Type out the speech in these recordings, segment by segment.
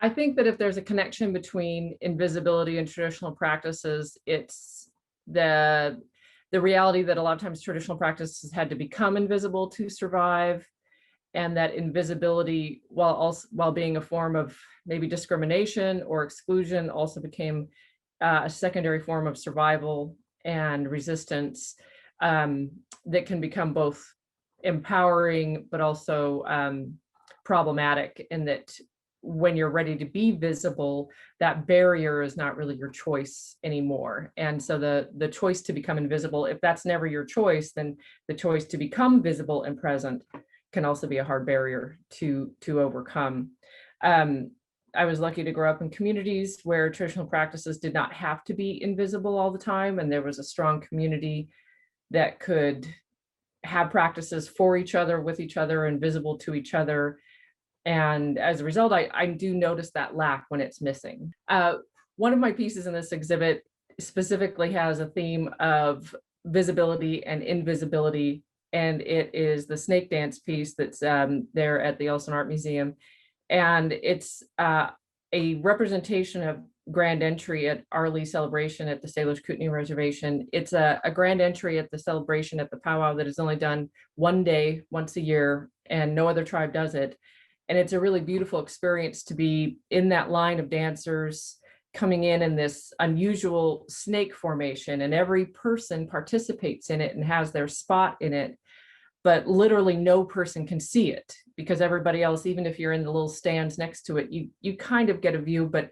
I think that if there's a connection between invisibility and traditional practices, it's the reality that a lot of times traditional practices had to become invisible to survive, and that invisibility, while being a form of maybe discrimination or exclusion, also became a secondary form of survival and resistance, that can become both empowering but also problematic, in that when you're ready to be visible, that barrier is not really your choice anymore. And so the choice to become invisible, if that's never your choice, then the choice to become visible and present can also be a hard barrier to overcome. I was lucky to grow up in communities where traditional practices did not have to be invisible all the time, and there was a strong community that could have practices for each other, with each other, and visible to each other. And as a result, I do notice that lack when it's missing. One of my pieces in this exhibit specifically has a theme of visibility and invisibility, and it is the snake dance piece that's there at the Ellison Art Museum. And it's a representation of grand entry at Our Lee celebration at the Salish Kootenai Reservation. It's a grand entry at the celebration at the powwow that is only done one day, once a year, and no other tribe does it. And it's a really beautiful experience to be in that line of dancers coming in this unusual snake formation, and every person participates in it and has their spot in it, but literally no person can see it, because everybody else, even if you're in the little stands next to it, you kind of get a view, but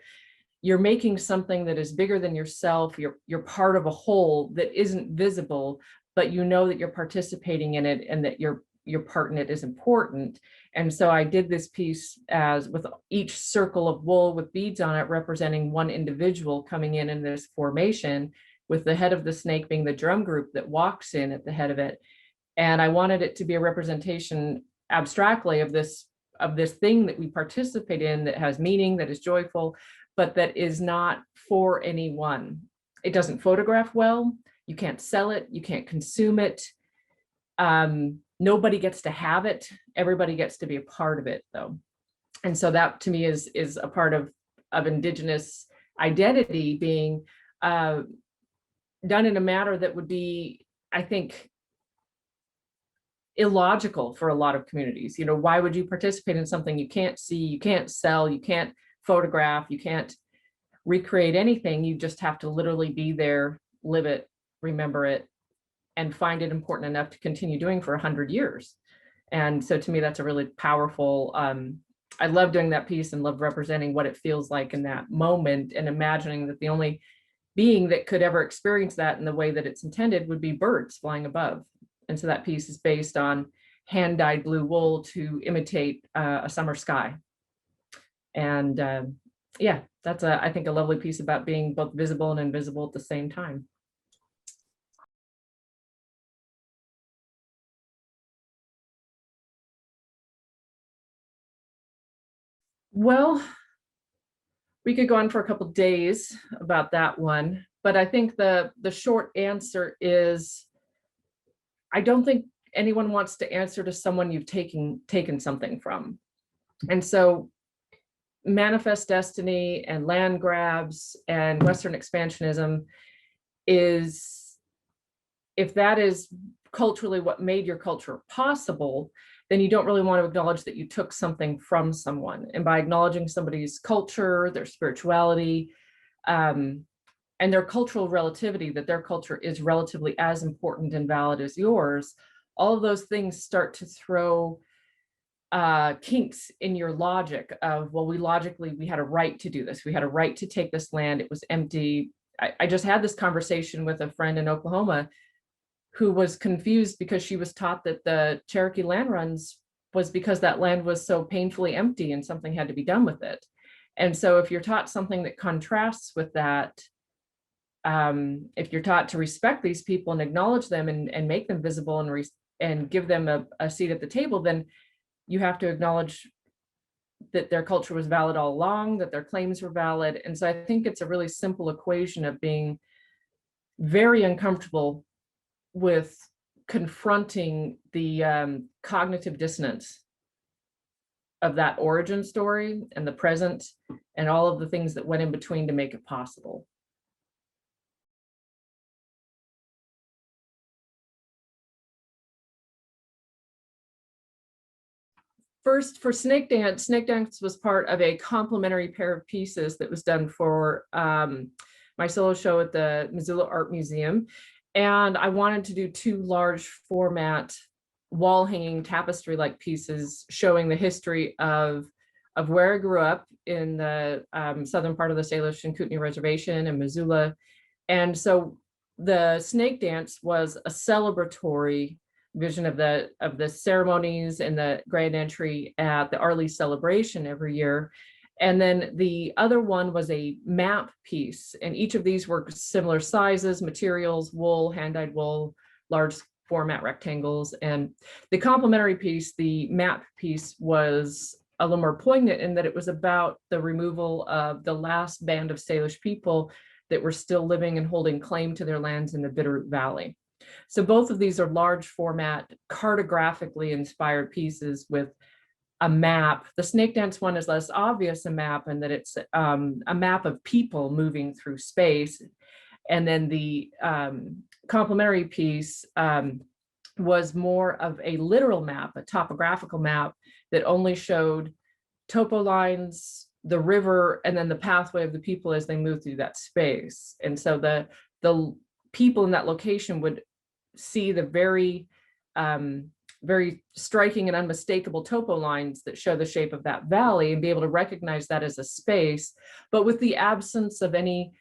you're making something that is bigger than yourself. You're part of a whole that isn't visible, but you know that you're participating in it and that your part in it is important. And so I did this piece as with each circle of wool with beads on it representing one individual coming in this formation, with the head of the snake being the drum group that walks in at the head of it. And I wanted it to be a representation abstractly of this thing that we participate in, that has meaning, that is joyful, but that is not for anyone. It doesn't photograph well. You can't sell it. You can't consume it. Nobody gets to have it. Everybody gets to be a part of it, though. And so that to me is a part of Indigenous identity being done in a manner that would be, I think, illogical for a lot of communities. You know, why would you participate in something you can't see, you can't sell, you can't photograph, you can't recreate anything? You just have to literally be there, live it, remember it, and find it important enough to continue doing for 100 years. And so to me, that's a really powerful, I love doing that piece and love representing what it feels like in that moment, and imagining that the only being that could ever experience that in the way that it's intended would be birds flying above. And so that piece is based on hand-dyed blue wool to imitate a summer sky. And yeah, that's I think a lovely piece about being both visible and invisible at the same time. Well, we could go on for a couple of days about that one, but I think the short answer is, I don't think anyone wants to answer to someone you've taken something from. And so manifest destiny and land grabs and Western expansionism is, if that is culturally what made your culture possible, then you don't really want to acknowledge that you took something from someone. And by acknowledging somebody's culture, their spirituality, and their cultural relativity, that their culture is relatively as important and valid as yours, all of those things start to throw kinks in your logic of, well, we had a right to do this. We had a right to take this land. It was empty. I just had this conversation with a friend in Oklahoma who was confused because she was taught that the Cherokee land runs was because that land was so painfully empty and something had to be done with it. And so if you're taught something that contrasts with that, if you're taught to respect these people and acknowledge them and make them visible and give them a seat at the table, then you have to acknowledge that their culture was valid all along, that their claims were valid. And so I think it's a really simple equation of being very uncomfortable with confronting the cognitive dissonance of that origin story and the present and all of the things that went in between to make it possible. First, for Snake Dance was part of a complementary pair of pieces that was done for my solo show at the Missoula Art Museum. And I wanted to do two large format wall hanging tapestry-like pieces showing the history of where I grew up in the southern part of the Salish and Kootenai Reservation in Missoula. And so the Snake Dance was a celebratory vision of the ceremonies and the grand entry at the Arley celebration every year. And then the other one was a map piece, and each of these were similar sizes, materials, wool, hand-dyed wool, large format rectangles. And the complementary piece, the map piece, was a little more poignant in that it was about the removal of the last band of Salish people that were still living and holding claim to their lands in the Bitterroot Valley. So both of these are large format, cartographically inspired pieces with a map. The Snake Dance one is less obvious a map, in that it's a map of people moving through space. And then the complementary piece was more of a literal map, a topographical map that only showed topo lines, the river, and then the pathway of the people as they move through that space. And so the people in that location would see the very striking and unmistakable topo lines that show the shape of that valley and be able to recognize that as a space, but with the absence of any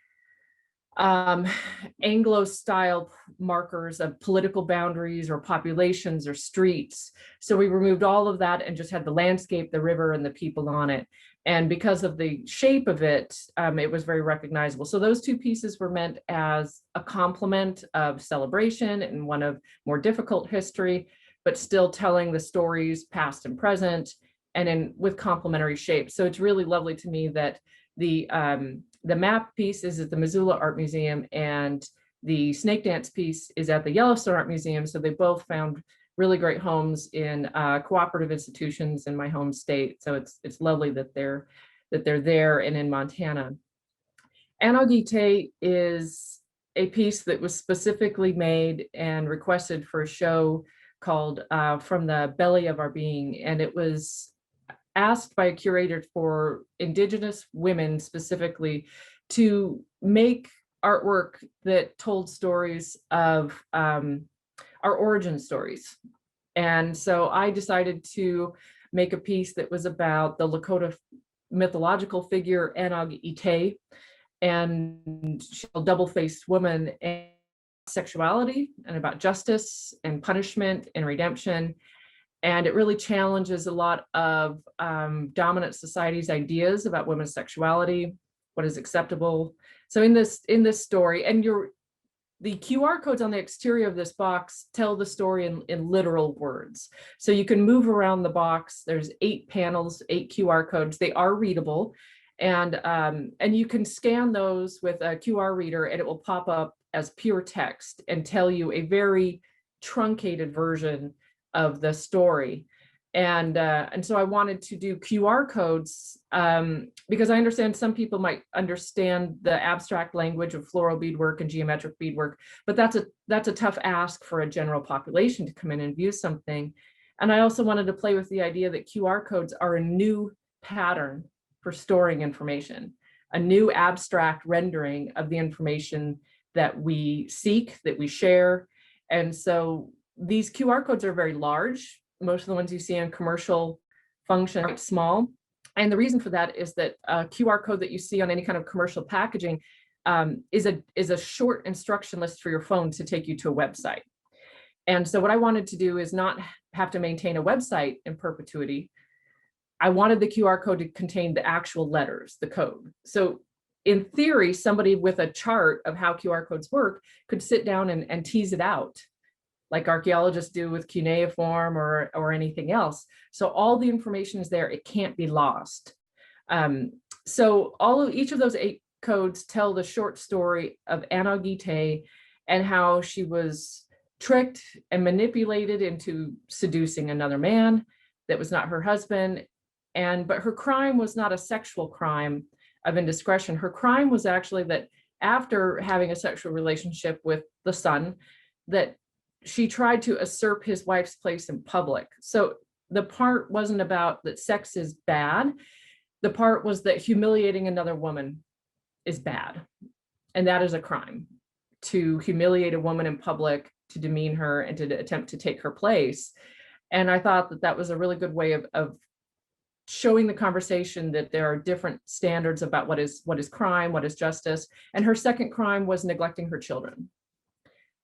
Anglo-style markers of political boundaries or populations or streets. So we removed all of that and just had the landscape, the river, and the people on it. And because of the shape of it, it was very recognizable. So those two pieces were meant as a complement of celebration and one of more difficult history, but still telling the stories past and present, and with complementary shapes. So it's really lovely to me that the map piece is at the Missoula Art Museum and the Snake Dance piece is at the Yellowstone Art Museum. So they both found really great homes in cooperative institutions in my home state. So it's lovely that they're there and in Montana. Anagite is a piece that was specifically made and requested for a show called From the Belly of Our Being. And it was asked by a curator for Indigenous women specifically to make artwork that told stories of our origin stories. And so I decided to make a piece that was about the Lakota mythological figure Anagite, and she's a double-faced woman, and sexuality and about justice and punishment and redemption. And it really challenges a lot of dominant society's ideas about women's sexuality, what is acceptable. So in this story, and the QR codes on the exterior of this box tell the story in literal words. So you can move around the box. There's 8 panels, 8 QR codes. They are readable. And you can scan those with a QR reader and it will pop up as pure text and tell you a very truncated version of the story. And so I wanted to do QR codes because I understand some people might understand the abstract language of floral beadwork and geometric beadwork, but that's a tough ask for a general population to come in and view something. And I also wanted to play with the idea that QR codes are a new pattern for storing information, a new abstract rendering of the information that we seek, that we share. And so these QR codes are very large. Most of the ones you see in commercial function are small. And the reason for that is that a QR code that you see on any kind of commercial packaging is a short instruction list for your phone to take you to a website. And so what I wanted to do is not have to maintain a website in perpetuity. I wanted the QR code to contain the actual letters, the code. So in theory, somebody with a chart of how QR codes work could sit down and tease it out, like archaeologists do with cuneiform or anything else. So all the information is there, it can't be lost. So each of those 8 codes tell the short story of Anagite and how she was tricked and manipulated into seducing another man that was not her husband, But her crime was not a sexual crime of indiscretion. Her crime was actually that after having a sexual relationship with the son, that she tried to usurp his wife's place in public. So the part wasn't about that sex is bad. The part was that humiliating another woman is bad. And that is a crime, to humiliate a woman in public, to demean her, and to attempt to take her place. And I thought that that was a really good way of showing the conversation that there are different standards about what is crime, what is justice. And her second crime was neglecting her children.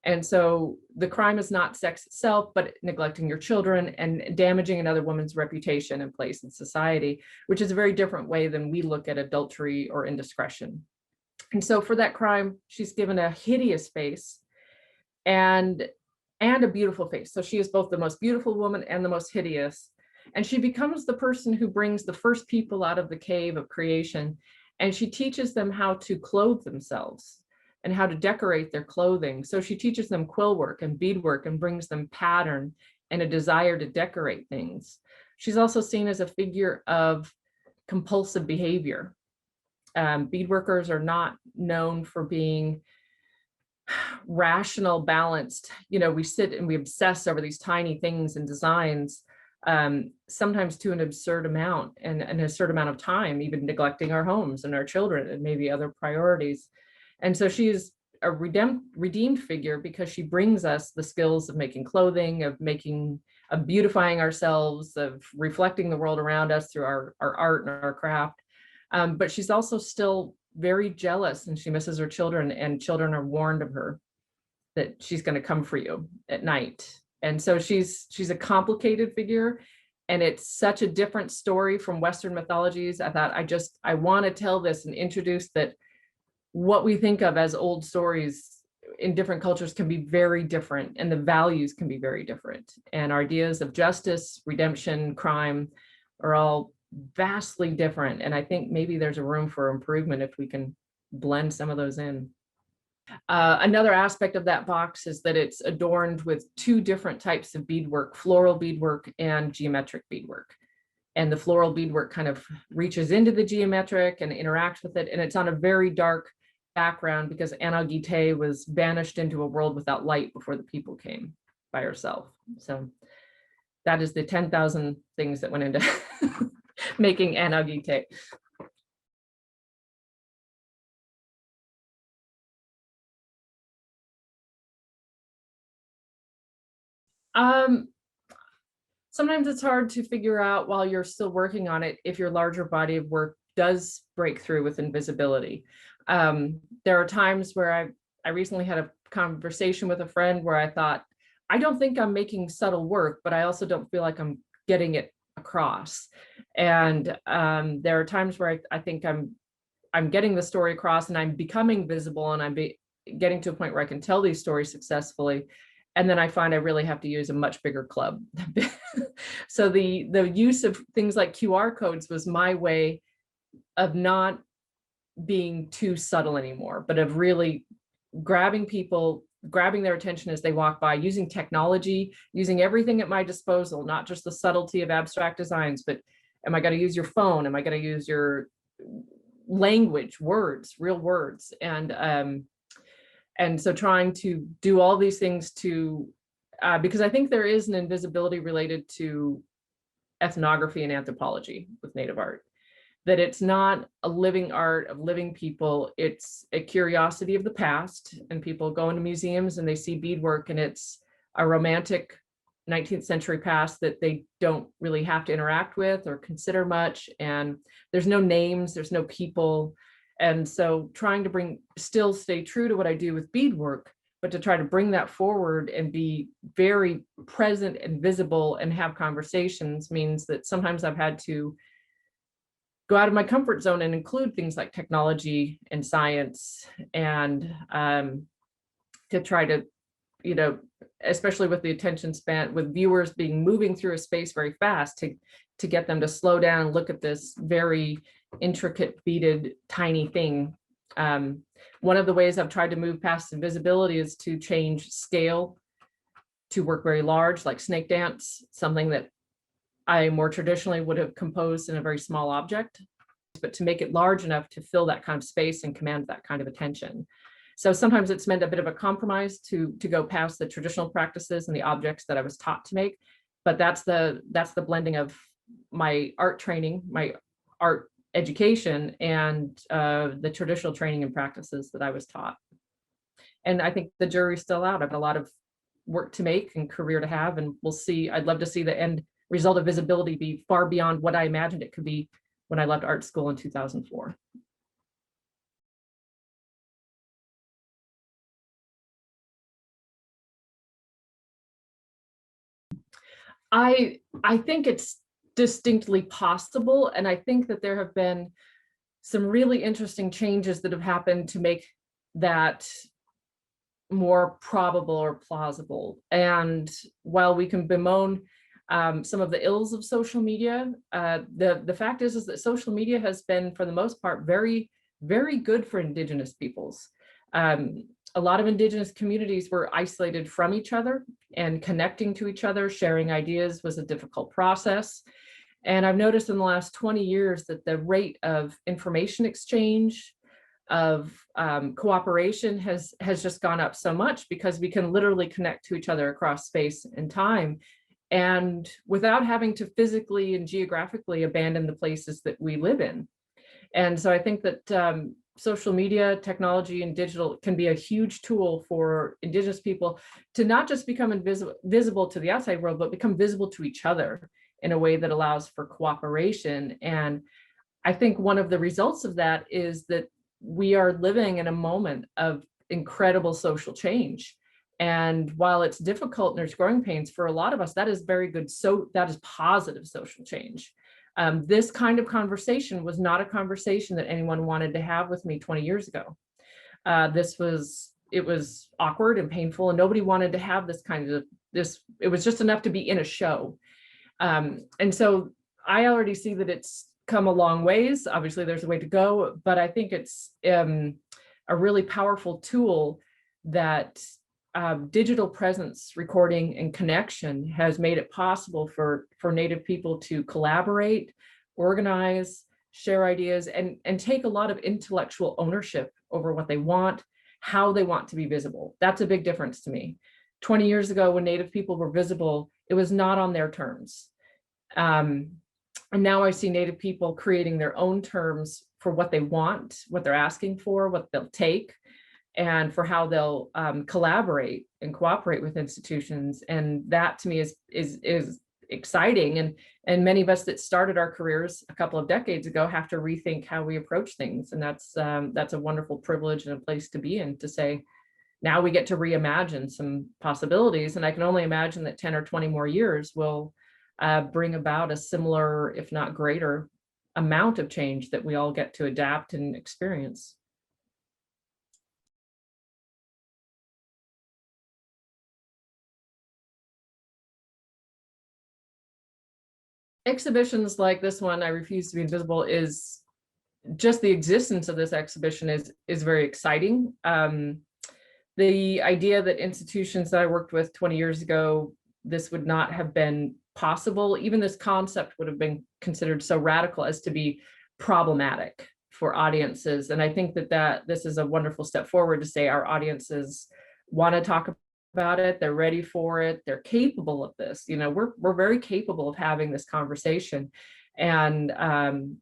And so the crime is not sex itself, but neglecting your children and damaging another woman's reputation and place in society, which is a very different way than we look at adultery or indiscretion. And so for that crime, she's given a hideous face and a beautiful face. So she is both the most beautiful woman and the most hideous. And she becomes the person who brings the first people out of the cave of creation. And she teaches them how to clothe themselves and how to decorate their clothing. So she teaches them quill work and beadwork and brings them pattern and a desire to decorate things. She's also seen as a figure of compulsive behavior. Beadworkers are not known for being rational, balanced. You know, we sit and we obsess over these tiny things and designs, sometimes to an absurd amount and an absurd amount of time, even neglecting our homes and our children and maybe other priorities. And so she is a redeemed figure because she brings us the skills of making clothing, of beautifying ourselves, of reflecting the world around us through our art and our craft. But she's also still very jealous, and she misses her children, and children are warned of her that she's going to come for you at night. And so she's a complicated figure, and it's such a different story from Western mythologies. I thought I want to tell this and introduce that what we think of as old stories in different cultures can be very different, and the values can be very different. And our ideas of justice, redemption, crime are all vastly different. And I think maybe there's a room for improvement if we can blend some of those in. Another aspect of that box is that it's adorned with two different types of beadwork, floral beadwork and geometric beadwork. And the floral beadwork kind of reaches into the geometric and interacts with it. And it's on a very dark background because Anagite was banished into a world without light before the people came by herself. So that is the 10,000 things that went into making Anagite. Sometimes it's hard to figure out while you're still working on it if your larger body of work does break through with invisibility. There are times where I recently had a conversation with a friend where I thought, I don't think I'm making subtle work, but I also don't feel like I'm getting it across. And there are times where I think I'm getting the story across and I'm becoming visible, and I'm getting to a point where I can tell these stories successfully. And then I find I really have to use a much bigger club. So the use of things like QR codes was my way of not being too subtle anymore, but of really grabbing their attention as they walk by, using technology, using everything at my disposal, not just the subtlety of abstract designs, but am I going to use your phone? Am I going to use your language, words, real words? And so trying to do all these things to, because I think there is an invisibility related to ethnography and anthropology with Native art, that it's not a living art of living people, it's a curiosity of the past, and people go into museums and they see beadwork and it's a romantic 19th century past that they don't really have to interact with or consider much. And there's no names, there's no people. And so trying to still stay true to what I do with beadwork, but to try to bring that forward and be very present and visible and have conversations means that sometimes I've had to go out of my comfort zone and include things like technology and science, and to try to, especially with the attention span, with viewers moving through a space very fast, to get them to slow down and look at this very intricate beaded tiny thing. One of the ways I've tried to move past invisibility is to change scale, to work very large, like snake dance, something that I more traditionally would have composed in a very small object, but to make it large enough to fill that kind of space and command that kind of attention. So sometimes it's meant a bit of a compromise to go past the traditional practices and the objects that I was taught to make. But that's the blending of my art training, my art education, and the traditional training and practices that I was taught. And I think the jury's still out. I've got a lot of work to make and career to have, and we'll see. I'd love to see the end result of visibility be far beyond what I imagined it could be when I left art school in 2004. I think it's distinctly possible, and I think that there have been some really interesting changes that have happened to make that more probable or plausible. And while we can bemoan some of the ills of social media, the fact is that social media has been, for the most part, very, very good for Indigenous peoples. A lot of Indigenous communities were isolated from each other, and connecting to each other, sharing ideas was a difficult process. And I've noticed in the last 20 years that the rate of information exchange, of cooperation has just gone up so much, because we can literally connect to each other across space and time, and without having to physically and geographically abandon the places that we live in. And so I think that social media, technology, and digital can be a huge tool for Indigenous people to not just become visible to the outside world, but become visible to each other in a way that allows for cooperation. And I think one of the results of that is that we are living in a moment of incredible social change. And while it's difficult and there's growing pains for a lot of us, that is very good. So that is positive social change. This kind of conversation was not a conversation that anyone wanted to have with me 20 years ago. It was awkward and painful, and nobody wanted to have this kind of it was just enough to be in a show. And so I already see that it's come a long ways. Obviously there's a way to go, but I think it's a really powerful tool that digital presence, recording, and connection has made it possible for Native people to collaborate, organize, share ideas, and take a lot of intellectual ownership over what they want, how they want to be visible. That's a big difference to me. 20 years ago, when Native people were visible, it was not on their terms. And now I see Native people creating their own terms for what they want, what they're asking for, what they'll take, and for how they'll collaborate and cooperate with institutions. And that to me is exciting. And many of us that started our careers a couple of decades ago have to rethink how we approach things. And that's a wonderful privilege and a place to be in, to say, now we get to reimagine some possibilities. And I can only imagine that 10 or 20 more years will bring about a similar, if not greater, amount of change that we all get to adapt and experience. Exhibitions like this one, I Refuse to Be Invisible, is just the existence of this exhibition is very exciting. The idea that institutions that I worked with 20 years ago, this would not have been possible. Even this concept would have been considered so radical as to be problematic for audiences. And I think that this is a wonderful step forward to say our audiences want to talk about it, they're ready for it, they're capable of this. You know, we're very capable of having this conversation. And I'm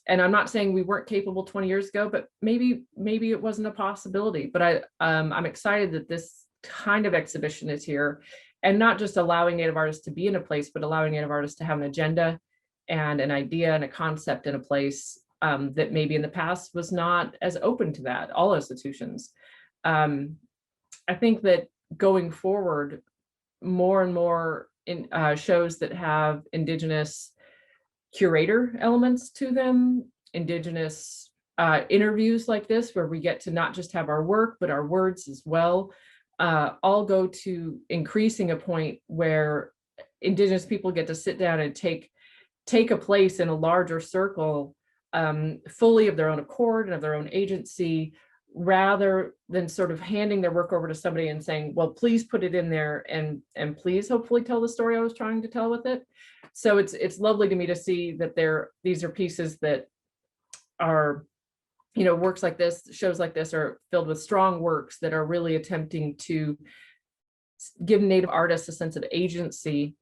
not saying we weren't capable 20 years ago, but maybe it wasn't a possibility. But I'm excited that this kind of exhibition is here, and not just allowing Native artists to be in a place, but allowing Native artists to have an agenda and an idea and a concept in a place that maybe in the past was not as open to that, all institutions. I think that going forward, more and more shows that have Indigenous curator elements to them, Indigenous interviews like this, where we get to not just have our work, but our words as well, all go to increasing a point where Indigenous people get to sit down and take a place in a larger circle, fully of their own accord and of their own agency, rather than sort of handing their work over to somebody and saying, well, please put it in there and please hopefully tell the story I was trying to tell with it. So it's lovely to me to see that these are pieces that are, works like this, shows like this are filled with strong works that are really attempting to give Native artists a sense of agency,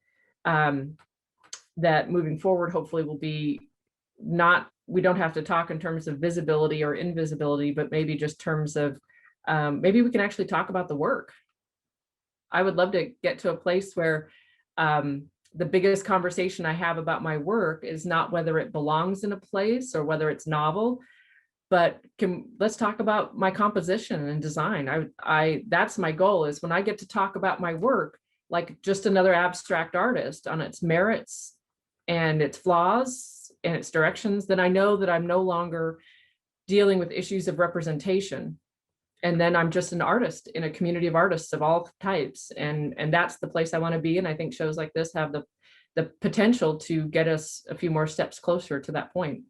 that moving forward, hopefully will be we don't have to talk in terms of visibility or invisibility, but maybe just terms of, maybe we can actually talk about the work. I would love to get to a place where the biggest conversation I have about my work is not whether it belongs in a place or whether it's novel, but let's talk about my composition and design. That's my goal, is when I get to talk about my work like just another abstract artist on its merits and its flaws and its directions, then I know that I'm no longer dealing with issues of representation. And then I'm just an artist in a community of artists of all types. And that's the place I want to be. And I think shows like this have the potential to get us a few more steps closer to that point.